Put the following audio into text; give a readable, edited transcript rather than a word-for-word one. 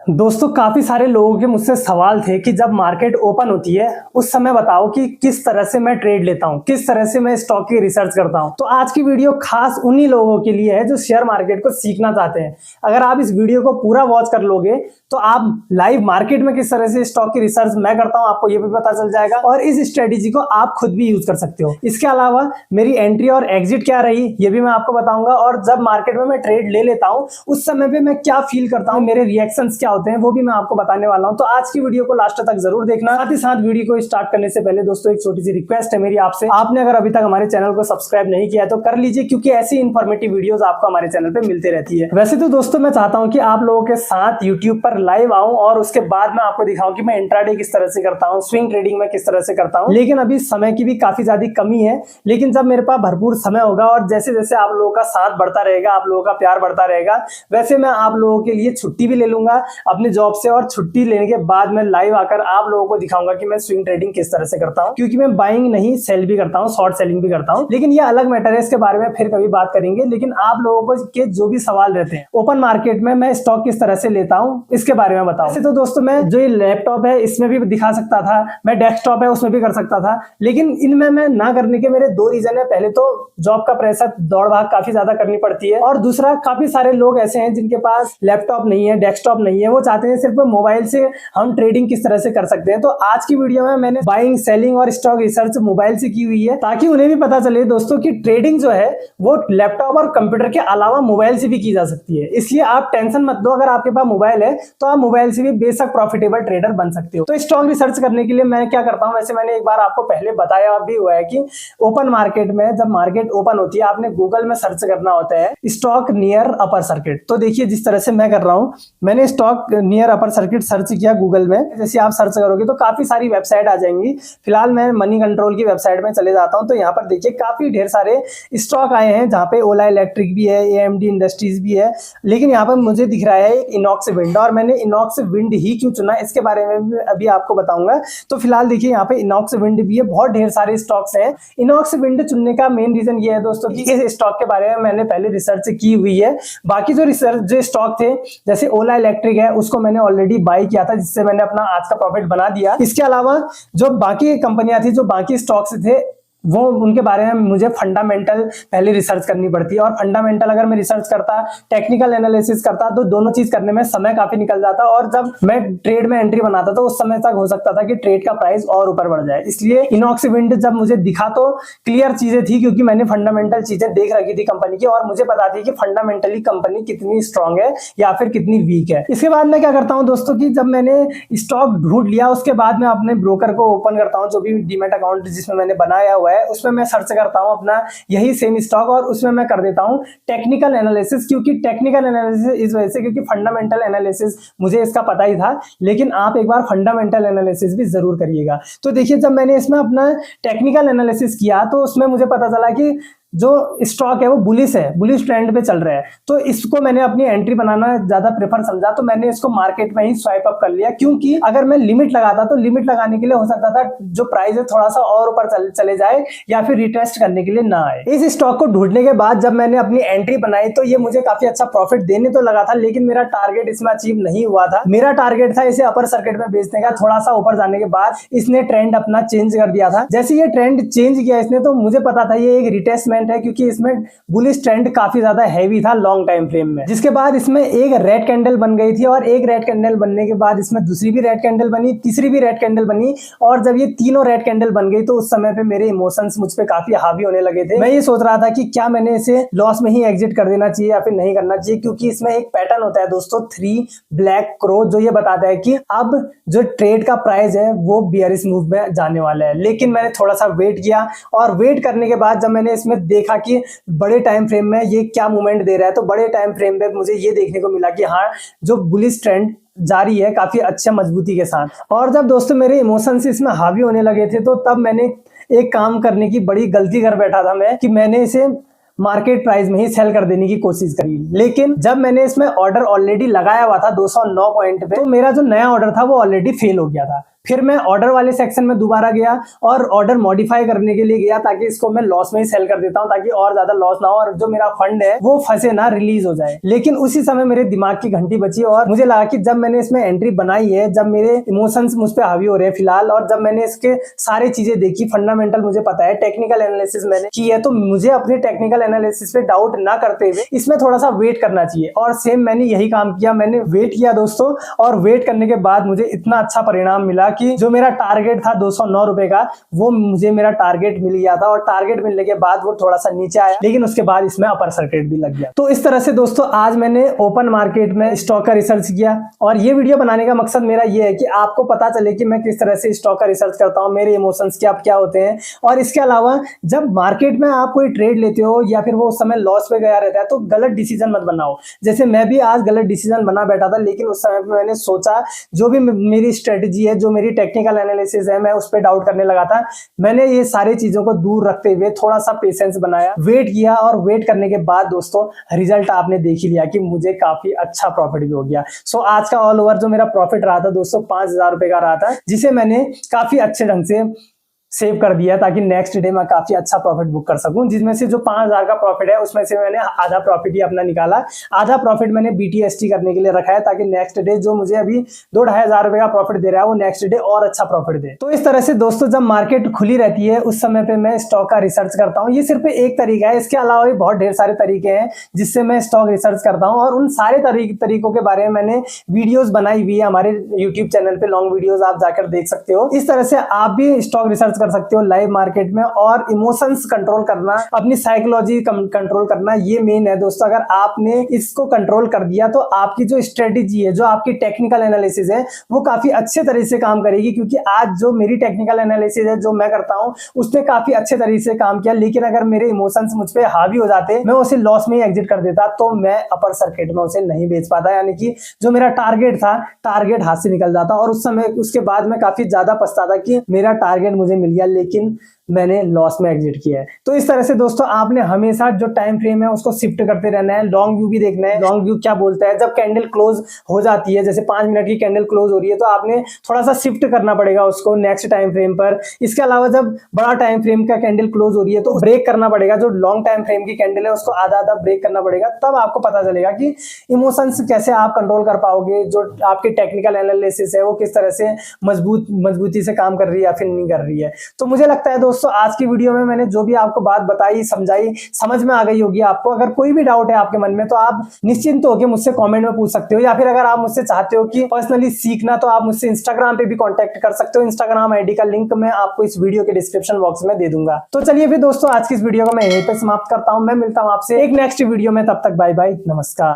दोस्तों काफी सारे लोगों के मुझसे सवाल थे कि जब मार्केट ओपन होती है उस समय बताओ कि किस तरह से मैं ट्रेड लेता हूं, किस तरह से मैं स्टॉक की रिसर्च करता हूं। तो आज की वीडियो खास उन्हीं लोगों के लिए है जो शेयर मार्केट को सीखना चाहते हैं। अगर आप इस वीडियो को पूरा वॉच कर लोगे तो आप लाइव मार्केट में किस तरह से स्टॉक की रिसर्च मैं करता हूं आपको ये भी पता चल जाएगा और इस स्ट्रेटेजी को आप खुद भी यूज कर सकते हो। इसके अलावा मेरी एंट्री और एग्जिट क्या रही ये भी मैं आपको बताऊंगा और जब मार्केट में मैं ट्रेड ले लेता हूं उस समय पे मैं क्या फील करता हूं, मेरे रिएक्शंस क्या होते हैं वो भी मैं आपको बताने वाला हूं। तो आज की वीडियो को लास्ट तक जरूर देखना। साथ ही साथ वीडियो को स्टार्ट करने से पहले दोस्तों एक छोटी सी रिक्वेस्ट है मेरी आपसे, आपने अगर अभी तक हमारे चैनल को सब्सक्राइब नहीं किया है तो कर लीजिए क्योंकि ऐसी इंफॉर्मेटिव वीडियोस आपको हमारे चैनल पे मिलते रहती है। वैसे तो दोस्तों मैं चाहता हूं कि आप लोगों के साथ यूट्यूब पर लाइव आऊं और उसके बाद मैं आपको दिखाऊं कि मैं इंट्राडे किस तरह से करता हूं, स्विंग ट्रेडिंग में किस तरह से करता हूं, लेकिन अभी समय की भी काफी ज्यादा कमी है। लेकिन जब मेरे पास भरपूर समय होगा और जैसे जैसे आप लोगों का साथ बढ़ता रहेगा, आप लोगों का प्यार बढ़ता रहेगा, वैसे मैं आप लोगों के लिए छुट्टी भी ले लूंगा अपने जॉब से और छुट्टी लेने के बाद मैं लाइव आकर आप लोगों को दिखाऊंगा कि मैं स्विंग ट्रेडिंग किस तरह से करता हूं, क्योंकि मैं बाइंग नहीं सेल भी करता हूं, शॉर्ट सेलिंग भी करता हूं। लेकिन ये अलग मैटर है, इसके बारे में फिर कभी बात करेंगे। लेकिन आप लोगों को के जो भी सवाल रहते हैं ओपन मार्केट में मैं स्टॉक किस तरह से लेता हूं इसके बारे में बताऊं। वैसे तो दोस्तों मैं जो ये लैपटॉप है इसमें भी दिखा सकता था, मैं डेस्कटॉप है उसमें भी कर सकता था, लेकिन इनमें मैं ना करने के मेरे दो रीजन है। पहले तो जॉब का प्रेशर, दौड़ भाग काफी ज्यादा करनी पड़ती है और दूसरा काफी सारे लोग ऐसे हैं जिनके पास लैपटॉप नहीं है, डेस्कटॉप नहीं है, वो चाहते हैं सिर्फ मोबाइल से हम ट्रेडिंग किस तरह से कर सकते हैं। तो आज की वीडियो में मैंने बाइंग, सेलिंग और स्टॉक रिसर्च मोबाइल से की हुई है ताकि उन्हें भी पता चले दोस्तों कि ट्रेडिंग जो है वो लैपटॉप और कंप्यूटर के अलावा मोबाइल से भी की जा सकती है। इसलिए आप टेंशन मत दो, अगर आपके पास मोबाइल है तो आप मोबाइल से भी बेशक प्रॉफिटेबल ट्रेडर बन सकते हो। तो स्टॉक रिसर्च करने के लिए मैं क्या करता हूं, वैसे मैंने एक बार आपको पहले बताया भी हुआ है कि ओपन मार्केट में जब मार्केट ओपन होती है आपने गूगल में सर्च करना होता है स्टॉक नियर अपर सर्किट। तो देखिए जिस तरह से मैं कर रहा हूं, मैंने stock near upper circuit search किया गूगल में। जैसे आप सर्च करोगे तो काफी सारी वेबसाइट आ जाएंगी। फिलहाल मैं मनी कंट्रोल की वेबसाइट में चले जाता हूं तो यहाँ पर देखिए काफी ढेर सारे स्टॉक आए हैं जहाँ पे ओला इलेक्ट्रिक भी है, एएमडी इंडस्ट्रीज भी है, लेकिन यहाँ पर मुझे दिख रहा है इनॉक्स विंड और मैंने इनॉक्स विंड ही क्यों चुना इसके बारे में भी अभी आपको बताऊंगा। तो फिलहाल देखिए यहाँ पे इनॉक्स विंड भी है, बहुत ढेर सारे स्टॉक्स हैं। इनॉक्स विंड चुनने का मेन रीजन ये है दोस्तों कि इस स्टॉक के बारे में मैंने पहले रिसर्च की हुई है। बाकी जो स्टॉक थे जैसे ओला इलेक्ट्रिक है उसको मैंने ऑलरेडी बाई किया था जिससे मैंने अपना आज का प्रॉफिट बना दिया। इसके अलावा जो बाकी कंपनियां थी, जो बाकी स्टॉक्स थे वो उनके बारे में मुझे फंडामेंटल पहले रिसर्च करनी पड़ती है और फंडामेंटल अगर मैं रिसर्च करता, टेक्निकल एनालिसिस करता तो दोनों चीज करने में समय काफी निकल जाता और जब मैं ट्रेड में एंट्री बनाता तो उस समय तक हो सकता था कि ट्रेड का प्राइस और ऊपर बढ़ जाए। इसलिए इनॉक्स विंड जब मुझे दिखा तो क्लियर चीजें थी क्योंकि मैंने फंडामेंटल चीजें देख रखी थी कंपनी की और मुझे पता थी कि फंडामेंटली कंपनी कितनी स्ट्रांग है या फिर कितनी वीक है। इसके बाद मैं क्या करता हूं दोस्तों कि जब मैंने स्टॉक ढूंढ लिया उसके बाद मैं अपने ब्रोकर को ओपन करता हूं, जो भी डीमैट अकाउंट जिसमें मैंने बनाया हुआ है उसमें मैं सर्च करता हूं अपना यही सेम स्टॉक और उसमें मैं कर देता हूं टेक्निकल एनालिसिस। क्योंकि टेक्निकल एनालिसिस इस वजह से क्योंकि फंडामेंटल एनालिसिस मुझे इसका पता ही था, लेकिन आप एक बार फंडामेंटल एनालिसिस भी जरूर करिएगा। तो देखिए जब मैंने इसमें अपना टेक्निकल एनालिसिस किया तो उसमें मुझे पता चला कि जो स्टॉक है वो बुलिश है, बुलिश ट्रेंड पे चल रहा है। तो इसको मैंने अपनी एंट्री बनाना ज्यादा प्रेफर समझा तो मैंने इसको मार्केट में ही स्वाइप अप कर लिया, क्योंकि अगर मैं लिमिट लगाता तो लिमिट लगाने के लिए हो सकता था जो प्राइस है थोड़ा सा और ऊपर चले जाए या फिर रिटेस्ट करने के लिए ना आए। इस स्टॉक को ढूंढने के बाद जब मैंने अपनी एंट्री बनाई तो ये मुझे काफी अच्छा प्रॉफिट देने तो लगा था, लेकिन मेरा टारगेट इसमें अचीव नहीं हुआ था। मेरा टारगेट था इसे अपर सर्किट में बेचने का। थोड़ा सा ऊपर जाने के बाद इसने ट्रेंड अपना चेंज कर दिया था। जैसे ये ट्रेंड चेंज किया इसने तो मुझे पता था ये एक रिटेस्टमेंट है, क्योंकि इसमें बुलिश ट्रेंड काफी ज्यादा हैवी था लॉन्ग टाइम फ्रेम में। जिसके बाद इसमें एक रेड कैंडल बन गई थी और एक रेड कैंडल बनने के बाद इसमें दूसरी भी रेड कैंडल बनी, तीसरी भी रेड कैंडल बनी और जब ये तीनों रेड कैंडल बन गई तो उस समय पे मेरे इमोशंस मुझ पे काफी हावी होने लगे थे। मैं ये सोच रहा था कि क्या मैंने इसे लॉस में ही एग्जिट कर देना चाहिए या फिर नहीं करना चाहिए, क्योंकि इसमें एक पैटर्न होता है दोस्तों 3 ब्लैक क्रो जो ये बताता है कि अब जो ट्रेड का प्राइस है वो बियरिश मूव में जाने वाला है। लेकिन मैंने थोड़ा सा वेट किया और वेट करने के बाद जब मैंने इसमें देखा कि बड़े टाइम फ्रेम में ये क्या मूवमेंट दे रहा है तो बड़े टाइम फ्रेम में मुझे ये देखने को मिला कि हाँ जो बुलिश ट्रेंड जारी है काफी अच्छे मजबूती के साथ। और जब दोस्तों मेरे इमोशंस इसमें हावी होने लगे थे तो तब मैंने एक काम करने की बड़ी गलती कर बैठा था मैं, कि मैंने इसे मार्केट प्राइस में ही सेल कर देने की कोशिश करी। लेकिन जब मैंने इसमें ऑर्डर ऑलरेडी लगाया हुआ था 209 पॉइंट पे तो मेरा जो नया ऑर्डर था वो ऑलरेडी फेल हो गया था। फिर मैं ऑर्डर वाले सेक्शन में दोबारा गया और ऑर्डर मॉडिफाई करने के लिए गया ताकि इसको मैं लॉस में ही सेल कर देता हूं, ताकि और ज्यादा लॉस ना हो और जो मेरा फंड है वो फंसे ना, रिलीज हो जाए। लेकिन उसी समय मेरे दिमाग की घंटी बची और मुझे लगा कि जब मैंने इसमें एंट्री बनाई है, जब मेरे इमोशंस मुझ पे हावी हो रहे हैं फिलहाल, और जब मैंने इसके सारी चीजें देखी, फंडामेंटल मुझे पता है, टेक्निकल एनालिसिस मैंने की है, तो मुझे अपने टेक्निकल एनालिसिस पे डाउट ना करते हुए इसमें थोड़ा सा वेट करना चाहिए। और सेम मैंने यही काम किया, मैंने वेट किया दोस्तों, और वेट करने के बाद मुझे इतना अच्छा परिणाम मिला कि जो मेरा टारगेट था 209 रुपए का, वो मुझे मेरा टारगेट मिल गया था। और टारगेट मिलने के बाद वो थोड़ा सा नीचे आया, लेकिन उसके बाद इसमें अपर सर्किट भी लग गया। तो इस तरह से दोस्तों आज मैंने ओपन मार्केट में स्टॉक का रिसर्च किया, और ये वीडियो बनाने का मकसद मेरा ये है कि आपको पता चले कि मैं किस तरह से स्टॉक का रिसर्च करता हूँ, मेरे इमोशंस क्या होते हैं। और इसके अलावा जब मार्केट में आप कोई ट्रेड लेते हो या फिर वो उस समय लॉस पे गया रहता है, तो गलत डिसीजन मत बनाओ। जैसे मैं भी आज गलत डिसीजन बना बैठा था, लेकिन उस समय पे मैंने सोचा, जो भी मेरी स्ट्रेटेजी है, जो मेरी टेक्निकल एनालिसिस है, मैं उस पर डाउट करने लगा था। मैंने ये सारी चीजों को दूर रखते हुए थोड़ा सा पेशेंस बनाया, वेट किया, और वेट करने के बाद दोस्तों रिजल्ट आपने देख ही लिया कि मुझे काफी अच्छा प्रॉफिट भी हो गया। सो आज का ऑल ओवर जो मेरा प्रॉफिट रहा था दोस्तों 5,000 रुपए का रहा था, जिसे मैंने काफी अच्छे ढंग से सेव कर दिया ताकि नेक्स्ट डे मैं काफी अच्छा प्रॉफिट बुक कर सकूं। जिसमें से जो 5,000 का प्रॉफिट है उसमें से मैंने आधा प्रॉफिट ही अपना निकाला, आधा प्रॉफिट मैंने BTST करने के लिए रखा है, ताकि नेक्स्ट डे जो मुझे अभी 2-2,500 रुपए का प्रॉफिट दे रहा है, वो नेक्स्ट डे और अच्छा प्रॉफिट दे। तो इस तरह से दोस्तों जब मार्केट खुली रहती है उस समय पे मैं स्टॉक का रिसर्च करता हूँ। ये सिर्फ एक तरीका है, इसके अलावा भी बहुत ढेर सारे तरीके हैं जिससे मैं स्टॉक रिसर्च करता हूँ, और उन सारे तरीकों के बारे में मैंने वीडियोस बनाई हुई है हमारे यूट्यूब चैनल पे, लॉन्ग वीडियोस आप जाकर देख सकते हो। इस तरह से आप भी स्टॉक रिसर्च कर सकते हो लाइव मार्केट में। और इमोशंस कंट्रोल करना, अपनी साइकोलॉजी कंट्रोल करना, ये मेन है दोस्तों। अगर आपने इसको कंट्रोल कर दिया तो आपकी जो स्ट्रेटेजी है, जो आपकी टेक्निकल एनालिसिस है, वो काफी अच्छे तरीके से काम करेगी। क्योंकि आज जो मेरी टेक्निकल एनालिसिस है, जो मैं करता हूं, उसने काफी अच्छे तरीके से काम किया। लेकिन अगर मेरे इमोशंस मुझ पे हावी हो जाते, मैं उसे लॉस में ही एग्जिट कर देता, तो मैं अपर सर्किट में उसे नहीं बेच पाता। यानी कि जो मेरा टारगेट था, टारगेट हाथ से निकल जाता, और उस समय उसके बाद मैं काफी ज्यादा पछताता कि मेरा टारगेट मुझे मिल गया लेकिन मैंने लॉस में एग्जिट किया है। तो इस तरह से दोस्तों आपने हमेशा जो टाइम फ्रेम है उसको शिफ्ट करते रहना है। लॉन्ग व्यू भी देखना है। लॉन्ग व्यू क्या बोलता है, जब कैंडल क्लोज हो जाती है, जैसे 5 मिनट की कैंडल क्लोज हो रही है, तो आपने थोड़ा सा शिफ्ट करना पड़ेगा उसको नेक्स्ट टाइम फ्रेम पर। इसके अलावा जब बड़ा टाइम फ्रेम का कैंडल क्लोज हो रही है तो ब्रेक करना पड़ेगा। जो लॉन्ग टाइम फ्रेम की कैंडल है उसको आधा आधा ब्रेक करना पड़ेगा, तब आपको पता चलेगा कि इमोशंस कैसे आप कंट्रोल कर पाओगे, जो आपकी टेक्निकल एनालिसिस है वो किस तरह से मजबूती से काम कर रही है या फिर नहीं कर रही है। तो मुझे लगता है दोस्तों आज की वीडियो में मैंने जो भी आपको बात बताई, समझाई, समझ में आ गई होगी आपको। अगर कोई भी डाउट है आपके मन में तो आप निश्चिंत होकर मुझसे कमेंट में पूछ सकते हो, या फिर अगर आप मुझसे चाहते हो कि पर्सनली सीखना, तो आप मुझसे इंस्टाग्राम पे भी कांटेक्ट कर सकते हो। इंस्टाग्राम आईडी का लिंक मैं आपको इस वीडियो के डिस्क्रिप्शन बॉक्स में दे दूंगा। तो चलिए फिर दोस्तों आज की इस वीडियो को मैं यहीं पे समाप्त करता हूं। मैं मिलता हूं आपसे एक नेक्स्ट वीडियो में, तब तक बाय बाय, नमस्कार।